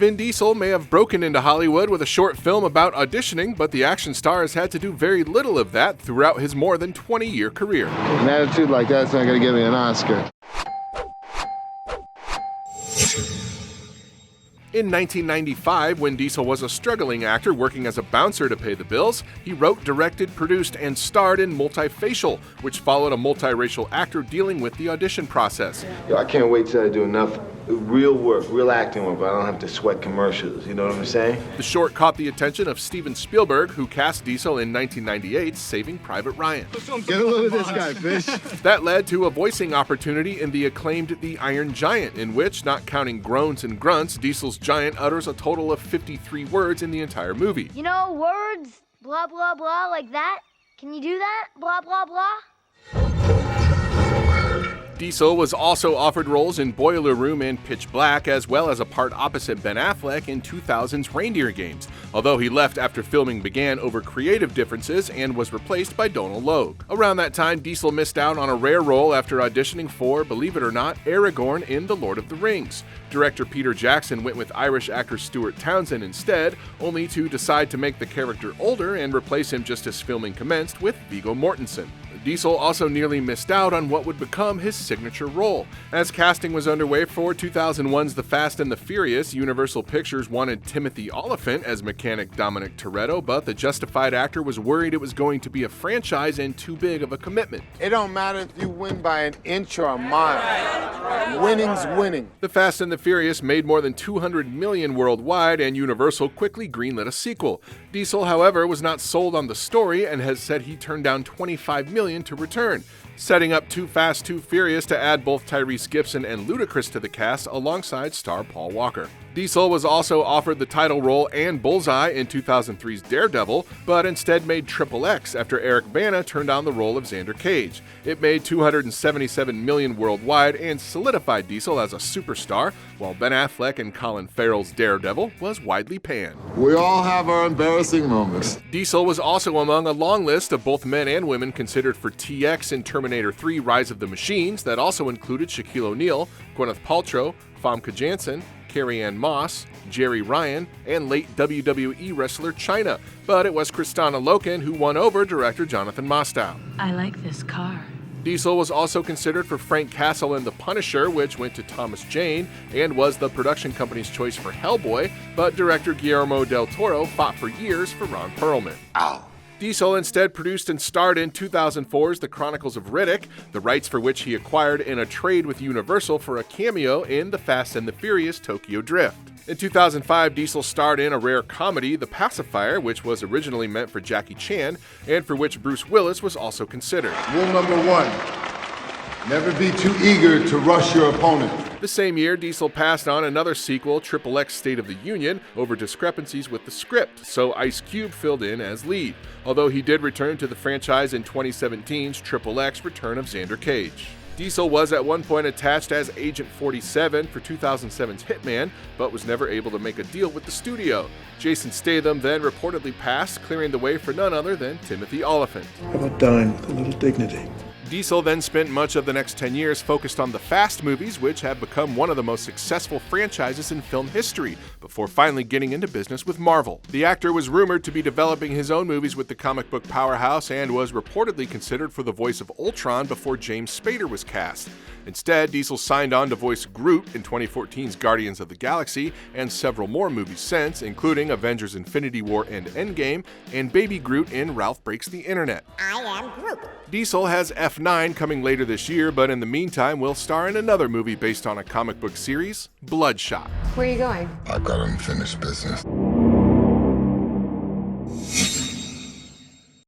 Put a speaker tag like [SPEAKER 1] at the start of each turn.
[SPEAKER 1] Vin Diesel may have broken into Hollywood with a short film about auditioning, but the action star has had to do very little of that throughout his more than 20-year career.
[SPEAKER 2] An attitude like that's not going to get me an Oscar.
[SPEAKER 1] In 1995, when Diesel was a struggling actor working as a bouncer to pay the bills, he wrote, directed, produced, and starred in Multifacial, which followed a multiracial actor dealing with the audition process.
[SPEAKER 2] Yo, I can't wait till I do enough real work, real acting work, but I don't have to sweat commercials, you know what I'm saying?
[SPEAKER 1] The short caught the attention of Steven Spielberg, who cast Diesel in 1998's Saving Private Ryan.
[SPEAKER 2] Get a load of this guy, fish.
[SPEAKER 1] That led to a voicing opportunity in the acclaimed The Iron Giant, in which, not counting groans and grunts, Diesel's giant utters a total of 53 words in the entire movie.
[SPEAKER 3] You know, words, blah, blah, blah, like that? Can you do that? Blah, blah, blah?
[SPEAKER 1] Diesel was also offered roles in Boiler Room and Pitch Black, as well as a part opposite Ben Affleck in 2000's Reindeer Games, although he left after filming began over creative differences and was replaced by Donal Logue. Around that time, Diesel missed out on a rare role after auditioning for, believe it or not, Aragorn in The Lord of the Rings. Director Peter Jackson went with Irish actor Stuart Townsend instead, only to decide to make the character older and replace him just as filming commenced with Viggo Mortensen. Diesel also nearly missed out on what would become his signature role. As casting was underway for 2001's The Fast and the Furious, Universal Pictures wanted Timothy Olyphant as mechanic Dominic Toretto, but the Justified actor was worried it was going to be a franchise and too big of a commitment.
[SPEAKER 2] It don't matter if you win by an inch or a mile. Winning's winning.
[SPEAKER 1] The Fast and the Furious made more than $200 million worldwide, and Universal quickly greenlit a sequel. Diesel, however, was not sold on the story and has said he turned down $25 million to return, setting up Too Fast, Too Furious to add both Tyrese Gibson and Ludacris to the cast alongside star Paul Walker. Diesel was also offered the title role and Bullseye in 2003's Daredevil, but instead made Triple X after Eric Bana turned down the role of Xander Cage. It made $277 million worldwide and solidified Diesel as a superstar, while Ben Affleck and Colin Farrell's Daredevil was widely panned.
[SPEAKER 2] We all have our embarrassing moments.
[SPEAKER 1] Diesel was also among a long list of both men and women considered for TX in Terminator 3 Rise of the Machines that also included Shaquille O'Neal, Gwyneth Paltrow, Famke Janssen, Carrie-Anne Moss, Jerry Ryan, and late WWE wrestler Chyna, but it was Kristanna Loken who won over director Jonathan Mostow.
[SPEAKER 4] I like this car.
[SPEAKER 1] Diesel was also considered for Frank Castle in The Punisher, which went to Thomas Jane, and was the production company's choice for Hellboy, but director Guillermo del Toro fought for years for Ron Perlman.
[SPEAKER 2] Ow.
[SPEAKER 1] Diesel instead produced and starred in 2004's The Chronicles of Riddick, the rights for which he acquired in a trade with Universal for a cameo in The Fast and the Furious Tokyo Drift. In 2005, Diesel starred in a rare comedy, The Pacifier, which was originally meant for Jackie Chan, and for which Bruce Willis was also considered.
[SPEAKER 2] Rule number one, never be too eager to rush your opponent.
[SPEAKER 1] The same year, Diesel passed on another sequel, Triple X State of the Union, over discrepancies with the script, so Ice Cube filled in as lead, although he did return to the franchise in 2017's Triple X Return of Xander Cage. Diesel was at one point attached as Agent 47 for 2007's Hitman, but was never able to make a deal with the studio. Jason Statham then reportedly passed, clearing the way for none other than Timothy Olyphant.
[SPEAKER 5] How about dying with a little dignity?
[SPEAKER 1] Diesel then spent much of the next 10 years focused on the Fast movies, which have become one of the most successful franchises in film history, before finally getting into business with Marvel. The actor was rumored to be developing his own movies with the comic book powerhouse and was reportedly considered for the voice of Ultron before James Spader was cast. Instead, Diesel signed on to voice Groot in 2014's Guardians of the Galaxy and several more movies since, including Avengers Infinity War and Endgame, and Baby Groot in Ralph Breaks the Internet.
[SPEAKER 3] I am Groot.
[SPEAKER 1] Diesel has F9 coming later this year, but in the meantime will star in another movie based on a comic book series, Bloodshot.
[SPEAKER 6] Where are you going?
[SPEAKER 2] I've got unfinished business.